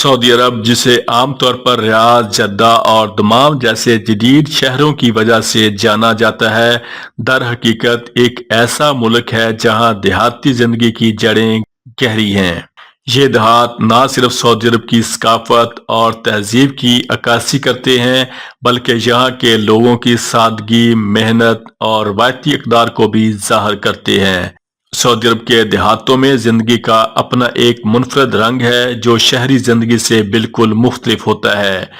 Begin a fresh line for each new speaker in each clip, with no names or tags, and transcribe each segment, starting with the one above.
Saudi अरब, जिसे आमतौर पर रियाद, जद्दा और दमाम जैसे जदीद शहरों की वजह से जाना जाता है, दर हकीकत एक ऐसा मुल्क है जहां देहाती जिंदगी की जड़ें गहरी हैं। ये देहात ना सिर्फ सऊदी अरब की सकाफत और तहजीब की अक्कासी करते हैं, बल्कि यहाँ के लोगों की सादगी, मेहनत और रवायती इक़दार को भी ज़ाहिर करते हैं। सऊदी अरब के देहातों में ज़िंदगी का अपना एक मुनफरद रंग है जो शहरी ज़िंदगी से बिल्कुल मुख्तलिफ होता है।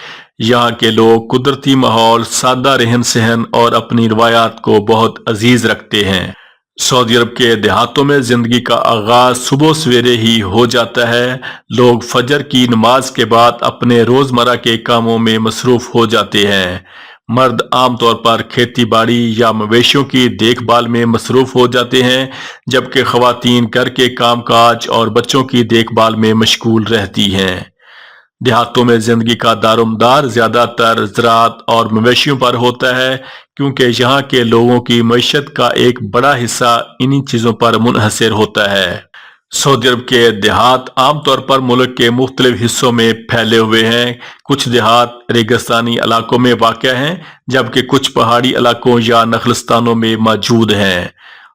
यहाँ के लोग कुदरती माहौल, सादा रहन सहन और अपनी रवायात को बहुत अजीज रखते हैं। सऊदी अरब के देहातों में ज़िंदगी का आगाज सुबह सवेरे ही हो जाता है। लोग फजर की नमाज के बाद अपने रोज़मर्रा के कामों में मसरूफ़ हो जाते हैं। मर्द आमतौर पर खेती बाड़ी या मवेशियों की देखभाल में मसरूफ़ हो जाते हैं, जबकि ख़वातीन घर के कामकाज और बच्चों की देखभाल में मशगूल रहती हैं। देहातों में जिंदगी का दारोमदार ज्यादातर ज़राअत और मवेशियों पर होता है, क्योंकि यहाँ के लोगों की मईशत का एक बड़ा हिस्सा इन्हीं चीज़ों पर मुनहसर होता है। सऊदी अरब के देहात आमतौर पर मुल्क के मुख्तलिफ हिस्सों में फैले हुए हैं। कुछ देहात रेगिस्तानी इलाकों में वाक़ हैं, जबकि कुछ पहाड़ी इलाकों या नखलस्तानों में मौजूद हैं।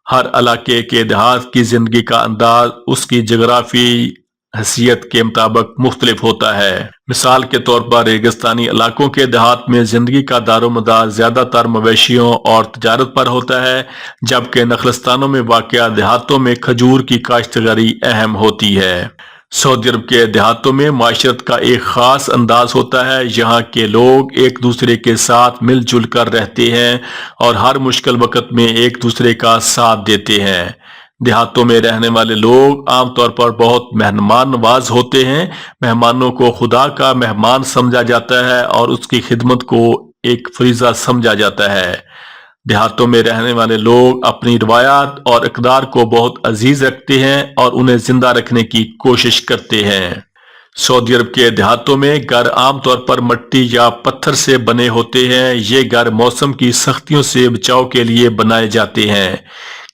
हर इलाके के देहात की जिंदगी का अंदाज उसकी जगराफी हैसियत के मुताबिक मुख्तलिफ होता है। मिसाल के तौर पर रेगिस्तानी इलाकों के देहात में जिंदगी का दारोमदार ज्यादातर मवेशियों और तजारत पर होता है, जबकि नखलस्तानों में वाक़या देहातों में खजूर की काश्तकारी अहम होती है। सऊदी अरब के देहातों में माशरत का एक ख़ास अंदाज होता है। यहाँ के लोग एक दूसरे के साथ मिलजुल कर रहते हैं और हर मुश्किल वक़्त में एक दूसरे का साथ देते हैं। देहातों में रहने वाले लोग आमतौर पर बहुत मेहमान नवाज होते हैं। मेहमानों को खुदा का मेहमान समझा जाता है और उसकी खिदमत को एक फरीज़ा समझा जाता है। देहातों में रहने वाले लोग अपनी रवायात और इक़दार को बहुत अजीज रखते हैं और उन्हें जिंदा रखने की कोशिश करते हैं। सऊदी अरब के देहातों में घर आमतौर पर मिट्टी या पत्थर से बने होते हैं। ये घर मौसम की सख्तियों से बचाव के लिए बनाए जाते हैं।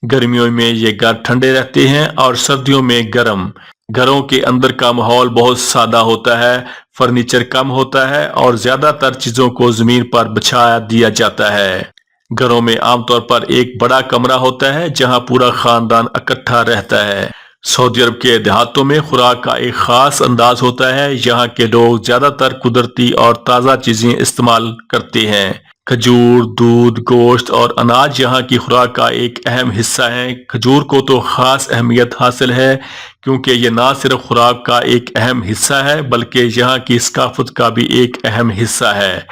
गर्मियों में ये घर ठंडे रहते हैं और सर्दियों में गर्म। घरों के अंदर का माहौल बहुत सादा होता है, फर्नीचर कम होता है और ज्यादातर चीजों को जमीन पर बिछा दिया जाता है। घरों में आमतौर पर एक बड़ा कमरा होता है जहां पूरा खानदान इकट्ठा रहता है। सऊदी अरब के देहातों में खुराक का एक खास अंदाज होता है। यहाँ के लोग ज्यादातर कुदरती और ताज़ा चीजें इस्तेमाल करते हैं। खजूर, दूध, गोश्त और अनाज यहाँ की खुराक का एक अहम हिस्सा है। खजूर को तो खास अहमियत हासिल है क्योंकि ये ना सिर्फ खुराक का एक अहम हिस्सा है, बल्कि यहाँ की सकाफत का भी एक अहम हिस्सा है।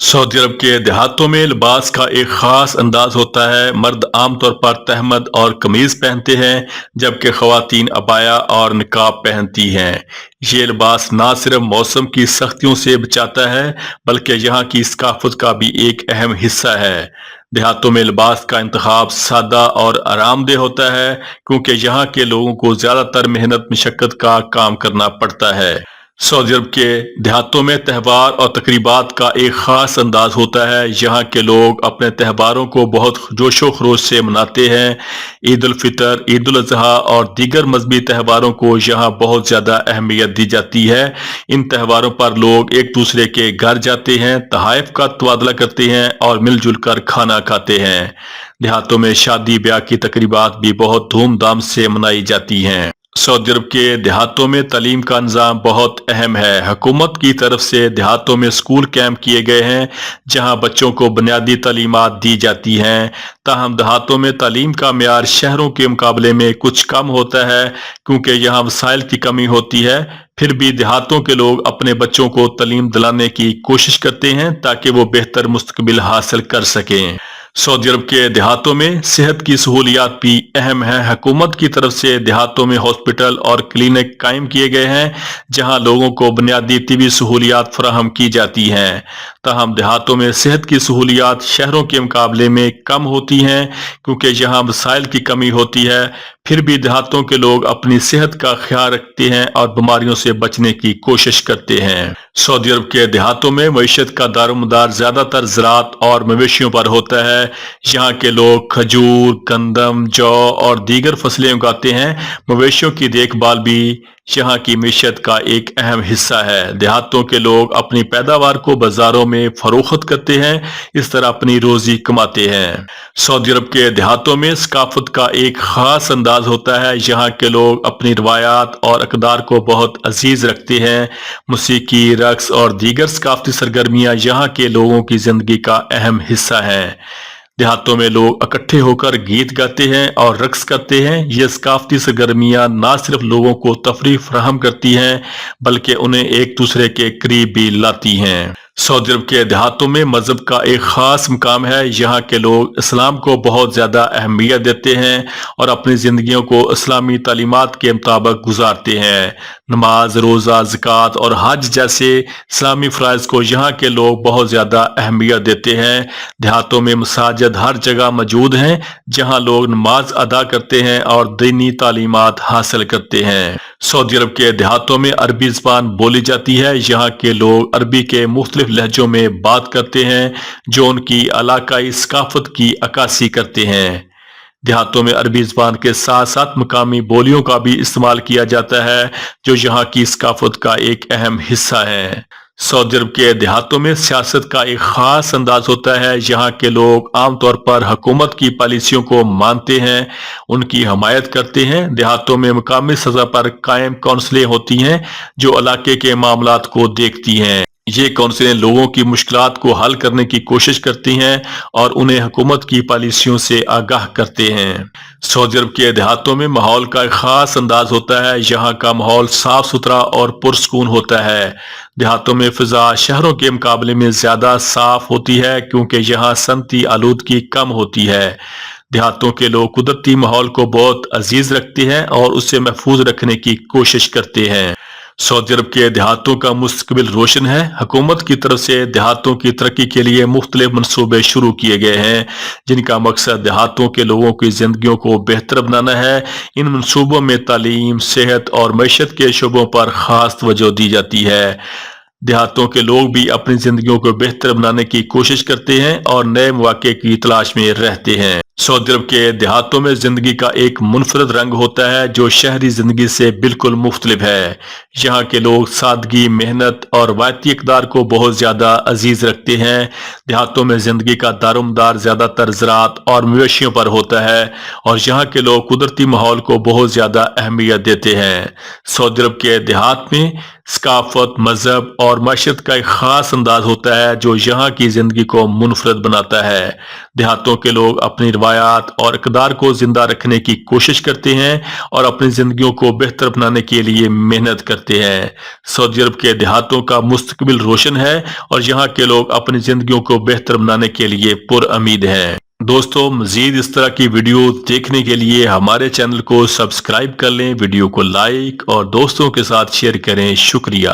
सऊदी अरब के देहातों में लिबास का एक खास अंदाज होता है। मर्द आमतौर पर तहमद और कमीज पहनते हैं, जबकि ख़वातीन अबाया और निकाब पहनती हैं। ये लिबास ना सिर्फ मौसम की सख्तियों से बचाता है, बल्कि यहाँ की सकाफत का भी एक अहम हिस्सा है। देहातों में लिबास का इंतखाब सादा और आरामदेह होता है, क्योंकि यहाँ के लोगों को ज़्यादातर मेहनत मशक्क़त का काम करना पड़ता है। सऊदी अरब के देहातों में त्यौहार और तकरीबात का एक ख़ास अंदाज होता है। यहाँ के लोग अपने त्योहारों को बहुत जोशो खरोश से मनाते हैं। ईद उल फितर, ईद उल अज़हा और दीगर मजहबी त्योहारों को यहाँ बहुत ज़्यादा अहमियत दी जाती है। इन त्योहारों पर लोग एक दूसरे के घर जाते हैं, तोहफ़ का तबादला करते हैं और मिलजुल कर खाना खाते हैं। देहातों में शादी ब्याह की तकरीबात भी बहुत धूमधाम से मनाई जाती हैं। सऊदी अरब के देहातों में तालीम का निज़ाम बहुत अहम है। हुकूमत की तरफ से देहातों में स्कूल कैंप किए गए हैं जहां बच्चों को बुनियादी तालीमात दी जाती हैं। ताहम देहातों में तालीम का मेयार शहरों के मुकाबले में कुछ कम होता है, क्योंकि यहाँ वसाइल की कमी होती है। फिर भी देहातों के लोग अपने बच्चों को तालीम दिलाने की कोशिश करते हैं ताकि वो बेहतर मुस्तकबिल हासिल कर सकें। सऊदी अरब के देहातों में सेहत की सहूलियात भी अहम है। हुकूमत की तरफ से देहातों में हॉस्पिटल और क्लिनिक कायम किए गए हैं जहां लोगों को बुनियादी तिबी सहूलियात फराहम की जाती हैं। ताहम देहातों में सेहत की सहूलियात शहरों के मुकाबले में कम होती हैं, क्योंकि यहाँ वसाइल की कमी होती है। फिर भी देहातों के लोग अपनी सेहत का ख्याल रखते हैं और बीमारियों से बचने की कोशिश करते हैं। सऊदी अरब के देहातों में मईशत का दारोमदार ज्यादातर ज़राअत और मवेशियों पर होता है। यहाँ के लोग खजूर, गंदम, जौ और दीगर फसलें उगाते हैं। मवेशियों की देखभाल भी यहाँ की मीशत का एक अहम हिस्सा है। देहातों के लोग अपनी पैदावार को बाजारों में फरोख्त करते हैं, इस तरह अपनी रोजी कमाते हैं। सऊदी अरब के देहातों में सकाफत का एक खास अंदाज होता है। यहाँ के लोग अपनी रवायात और अक़दार को बहुत अजीज रखते हैं। मौसीकी, रक्स और दीगर सकाफती सरगर्मियाँ यहाँ के लोगों की जिंदगी का अहम हिस्सा हैं। देहातों में लोग इकट्ठे होकर गीत गाते हैं और रक्स करते हैं। ये सकाफती सरगर्मियाँ न सिर्फ लोगों को तफरीह फराहम करती हैं, बल्कि उन्हें एक दूसरे के करीब भी लाती हैं। सऊदी अरब के देहातों में मजहब का एक खास मुकाम है। यहाँ के लोग इस्लाम को बहुत ज़्यादा अहमियत देते हैं और अपनी ज़िंदगियों को इस्लामी तालीमात के मुताबिक गुजारते हैं। नमाज, रोज़ा, ज़कात और हज जैसे इस्लामी फ़राइज़ को यहाँ के लोग बहुत ज़्यादा अहमियत देते हैं। देहातों में मसाजिद हर जगह मौजूद हैं, जहाँ लोग नमाज अदा करते हैं और दीनी तालीमात हासिल करते हैं। सऊदी अरब के देहातों में अरबी ज़बान बोली जाती है। यहाँ के लोग अरबी के मुख्तलिफ लहजों में बात करते हैं, जो उनकी इलाकाई सकाफत की अक्कासी करते हैं। देहातों में अरबी ज़बान के साथ साथ मकामी बोलियों का भी इस्तेमाल किया जाता है, जो यहाँ की सकाफत का एक अहम हिस्सा है। सऊदी अरब के देहातों में सियासत का एक खास अंदाज होता है। यहाँ के लोग आमतौर पर हुकूमत की पॉलिसियों को मानते हैं, उनकी हमायत करते हैं। देहातों में मकामी सतह पर कायम कौंसलें होती हैं, जो इलाके के मामलात को देखती हैं। ये कौंसलें लोगों की मुश्किलात को हल करने की कोशिश करती हैं और उन्हें हुकूमत की पॉलिसियों से आगाह करते हैं। सऊदी अरब के देहातों में माहौल का एक खास अंदाज होता है। यहाँ का माहौल साफ सुथरा और पुरसकून होता है। देहातों में फिजा शहरों के मुकाबले में ज्यादा साफ होती है, क्योंकि यहाँ सनती आलूदगी कम होती है। देहातों के लोग कुदरती माहौल को बहुत अजीज रखते हैं और उसे महफूज रखने की कोशिश करते हैं। सऊदी अरब के देहातों का मुस्तकबिल रोशन है। हुकूमत की तरफ से देहातों की तरक्की के लिए मुख्तलिफ मनसूबे शुरू किए गए हैं, जिनका मकसद देहातों के लोगों की जिंदगियों को बेहतर बनाना है। इन मनसूबों में तालीम, सेहत और मईशत के शोबों पर खास तवज्जो दी जाती है। देहातों के लोग भी अपनी जिंदगियों को बेहतर बनाने की कोशिश करते हैं और नए मौके की तलाश में रहते हैं। सऊदी अरब के देहातों में जिंदगी का एक मुनफरद रंग होता है, जो शहरी जिंदगी से बिल्कुल मुख्तलिफ है। यहाँ के लोग सादगी, मेहनत और वायती इक़दार को बहुत ज्यादा अजीज रखते हैं। देहातों में जिंदगी का दारोमदार ज्यादातर ज़राअत और मवेशियों पर होता है और यहाँ के लोग कुदरती माहौल को बहुत ज्यादा अहमियत देते हैं। सऊदी अरब के देहात में सकाफत, मजहब और माशरत का एक खास अंदाज होता है, जो यहाँ की जिंदगी को मुनफरद बनाता है। देहातों के लोग अपनी रवायात और इक़दार को जिंदा रखने की कोशिश करते हैं और अपनी जिंदगियों को बेहतर बनाने के लिए मेहनत करते हैं। सऊदी अरब के देहातों का मुस्तकबिल रोशन है और यहाँ के लोग अपनी जिंदगियों को बेहतर बनाने के लिए पुरउम्मीद हैं। दोस्तों, मजीद इस तरह की वीडियो देखने के लिए हमारे चैनल को सब्सक्राइब कर लें, वीडियो को लाइक और दोस्तों के साथ शेयर करें। शुक्रिया।